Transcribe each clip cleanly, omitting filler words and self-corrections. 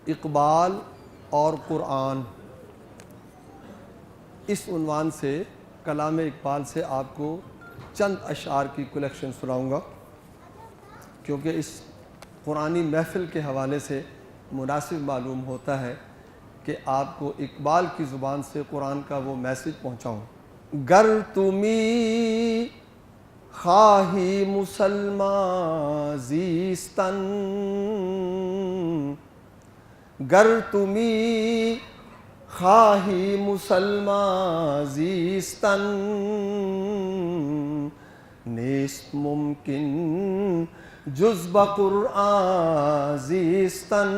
اقبال اور قرآن، اس عنوان سے کلام اقبال سے آپ کو چند اشعار کی کلیکشن سناؤں گا، کیونکہ اس قرآنی محفل کے حوالے سے مناسب معلوم ہوتا ہے کہ آپ کو اقبال کی زبان سے قرآن کا وہ میسج پہنچاؤں۔ گر تمی خواہی مسلمان زیستن، گر تمی خواہی مسلمان زیستن، نیست ممکن جز بقرآن زیستن۔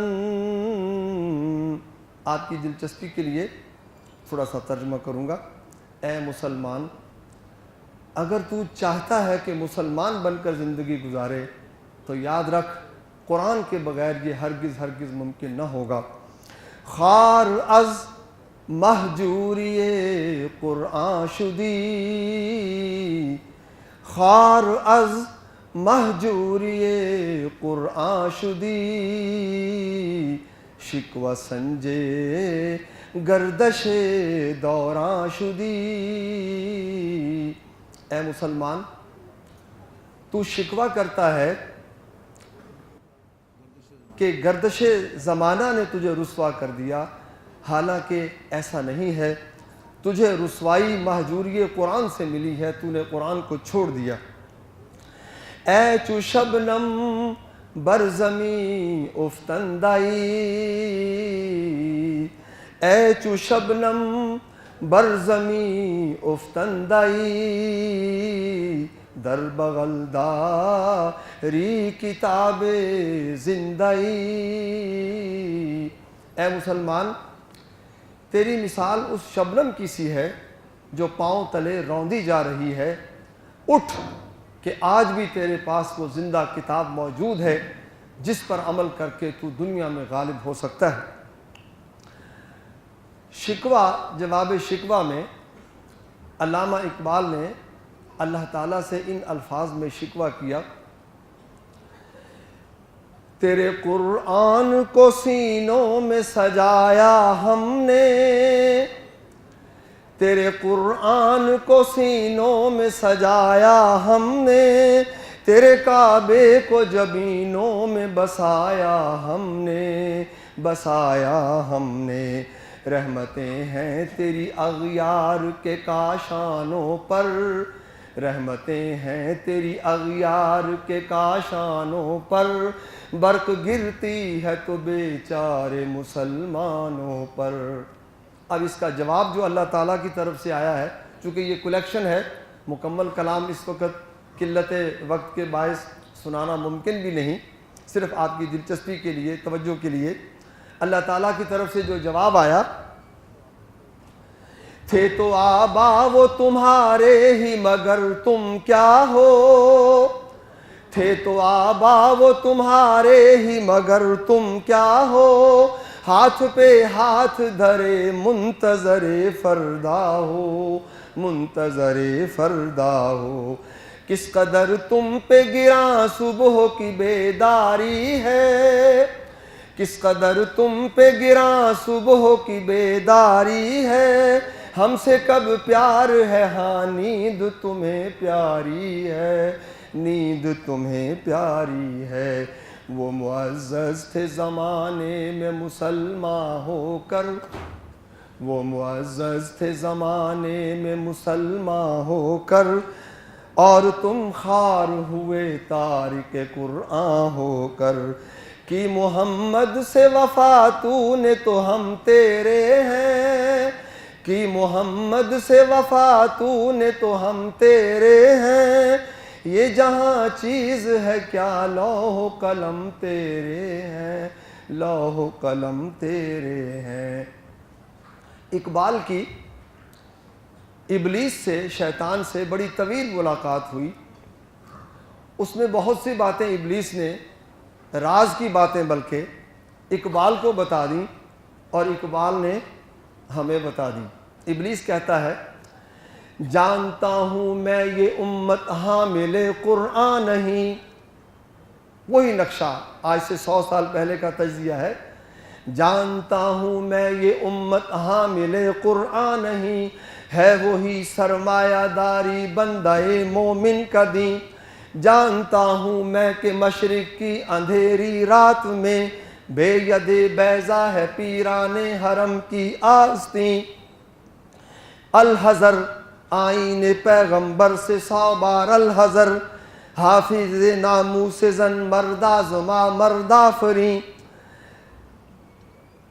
آپ کی دلچسپی کے لیے تھوڑا سا ترجمہ کروں گا۔ اے مسلمان، اگر تو چاہتا ہے کہ مسلمان بن کر زندگی گزارے تو یاد رکھ قرآن کے بغیر یہ ہرگز ممکن نہ ہوگا۔ خار از مہجوری قرآن شدی، خار از مہجوری قرآن شدی، شکوہ سنجے گردش دوران شدی۔ اے مسلمان، تو شکوہ کرتا ہے کہ گردش زمانہ نے تجھے رسوا کر دیا، حالانکہ ایسا نہیں ہے، تجھے رسوائی مہجوری قرآن سے ملی ہے، تو نے قرآن کو چھوڑ دیا۔ اے چو شبنم بر زمین افتندائی، اے چو شبنم بر زمین افتندائی، در بغل داری کتاب زندائی۔ اے مسلمان، تیری مثال اس شبنم کی سی ہے جو پاؤں تلے روندی جا رہی ہے۔ اٹھ کہ آج بھی تیرے پاس وہ زندہ کتاب موجود ہے جس پر عمل کر کے تو دنیا میں غالب ہو سکتا ہے۔ شکوہ، جواب شکوہ میں علامہ اقبال نے اللہ تعالیٰ سے ان الفاظ میں شکوہ کیا: تیرے قرآن کو سینوں میں سجایا ہم نے، تیرے قرآن کو سینوں میں سجایا ہم نے، تیرے کعبے کو جبینوں میں بسایا ہم نے، بسایا ہم نے۔ رحمتیں ہیں تیری اغیار کے کاشانوں پر، رحمتیں ہیں تیری اغیار کے کاشانوں پر، برق گرتی ہے تو بیچارے مسلمانوں پر۔ اب اس کا جواب جو اللہ تعالیٰ کی طرف سے آیا ہے، چونکہ یہ کلیکشن ہے، مکمل کلام اس وقت قلت وقت کے باعث سنانا ممکن بھی نہیں، صرف آپ کی دلچسپی کے لیے، توجہ کے لیے اللہ تعالیٰ کی طرف سے جو جواب آیا: تھے تو آبا وہ تمہارے ہی مگر تم کیا ہو، تھے تو آبا وہ تمہارے ہی مگر تم کیا ہو، ہاتھ پہ ہاتھ دھرے منتظر فردا ہو، منتظر فردا ہو۔ کس قدر تم پہ گراں صبح کی بیداری ہے، کس قدر تم پہ گراں صبح کی بیداری ہے، ہم سے کب پیار ہے ہاں نیند تمہیں پیاری ہے، نیند تمہیں پیاری ہے۔ وہ معزز تھے زمانے میں مسلمان ہو کر، وہ معزز تھے زمانے میں مسلمان ہو کر، اور تم خوار ہوئے تارک قرآن ہو کر۔ کہ محمد سے وفا تو نے تو ہم تیرے ہیں، کہ محمد سے وفا تو نے تو ہم تیرے ہیں، یہ جہاں چیز ہے کیا لوح و قلم تیرے ہیں، لوح و قلم تیرے ہیں۔ اقبال کی ابلیس سے، شیطان سے بڑی طویل ملاقات ہوئی۔ اس میں بہت سی باتیں ابلیس نے، راز کی باتیں بلکہ اقبال کو بتا دیں اور اقبال نے ہمیں بتا دی۔ ابلیس کہتا ہے: جانتا ہوں میں یہ امت حامل قرآن نہیں، وہی نقشہ آج سے 100 سال پہلے کا تجزیہ ہے۔ جانتا ہوں میں یہ امت حامل قرآن نہیں، ہے وہی سرمایہ داری بندہ مومن کا دین۔ جانتا ہوں میں کہ مشرق کی اندھیری رات میں بے ید بیضا ہے پیران حرم کی آستین۔ الحذر آئین پیغمبر سے 100 بار الحذر، حافظ ناموس زن مردہ زما مردہ فری۔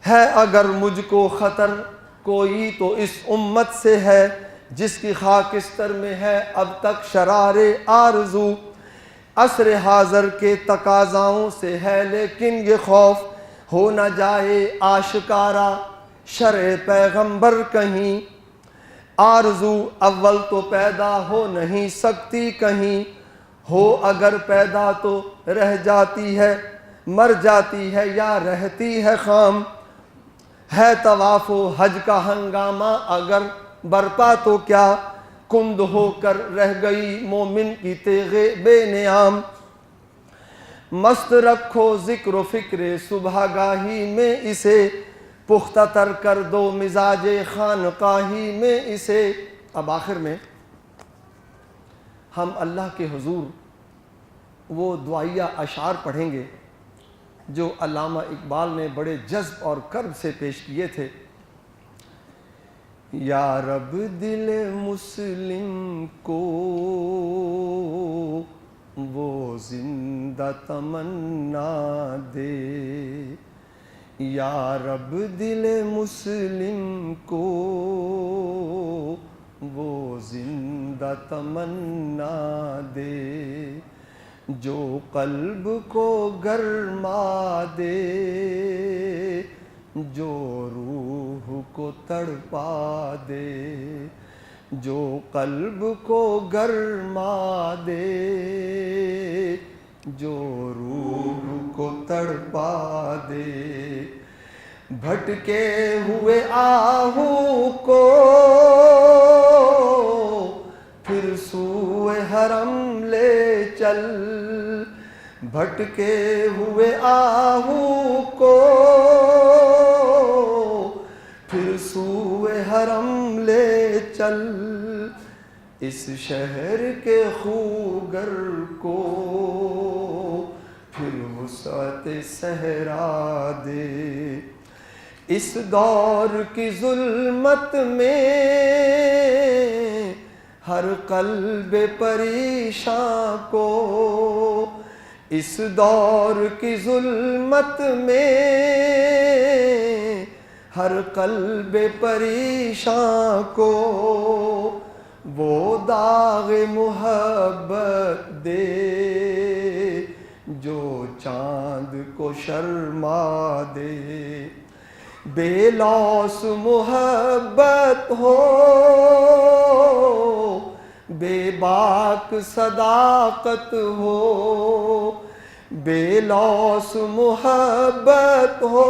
ہے اگر مجھ کو خطر کوئی تو اس امت سے ہے، جس کی خاکستر میں ہے اب تک شرار آرزو۔ عصر حاضر کے تقاضاؤں سے ہے لیکن یہ خوف، ہو نہ جائے آشکارا شرع پیغمبر کہیں۔ آرزو اول تو پیدا ہو نہیں سکتی کہیں، ہو اگر پیدا تو رہ جاتی ہے، مر جاتی ہے یا رہتی ہے خام۔ ہے طواف و حج کا ہنگامہ اگر برپا تو کیا، کند ہو کر رہ گئی مومن کی تیغ بے نیام۔ مست رکھو ذکر و فکر صبح گاہی میں اسے، پختہ تر کر دو مزاج خانقاہی میں اسے۔ اب آخر میں ہم اللہ کے حضور وہ دعائیہ اشعار پڑھیں گے جو علامہ اقبال نے بڑے جذب اور کرب سے پیش کیے تھے۔ یا رب دل مسلم کو وہ زندہ تمنا دے، یا رب دل مسلم کو وہ زندہ تمنا دے، جو قلب کو گرما دے، جو روح کو تڑپا دے، جو قلب کو گرما دے، جو روح کو تڑپا دے۔ بھٹکے ہوئے آہو کو پھر سوئے حرم لے چل، بھٹکے ہوئے آہو کو پھر سوئے حرم لے چل، اس شہر کے خوگر کو پھر وسعت صحرا دے۔ اس دور کی ظلمت میں ہر قلب پریشاں کو، اس دور کی ظلمت میں ہر قلب پریشاں کو وہ داغ محبت دے جو چاند کو شرما دے۔ بے لوث محبت ہو، بے باک صداقت ہو، بے لوث محبت ہو،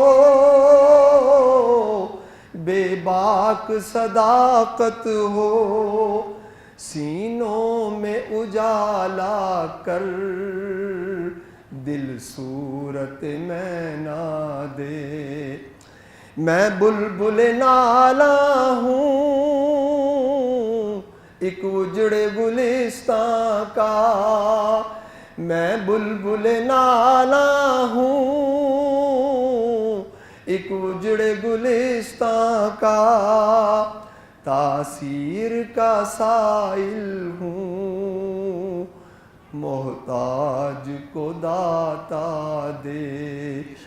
بے باک صداقت ہو، سینوں میں اجالا کر دل صورت میں نہ دے۔ میں بلبل نالا ہوں ایک اجڑے گلستان کا، میں بلبل نالا ہوں ایک اجڑے گلستان کا، تاثیر کا سائل ہوں محتاج کو داتا دے۔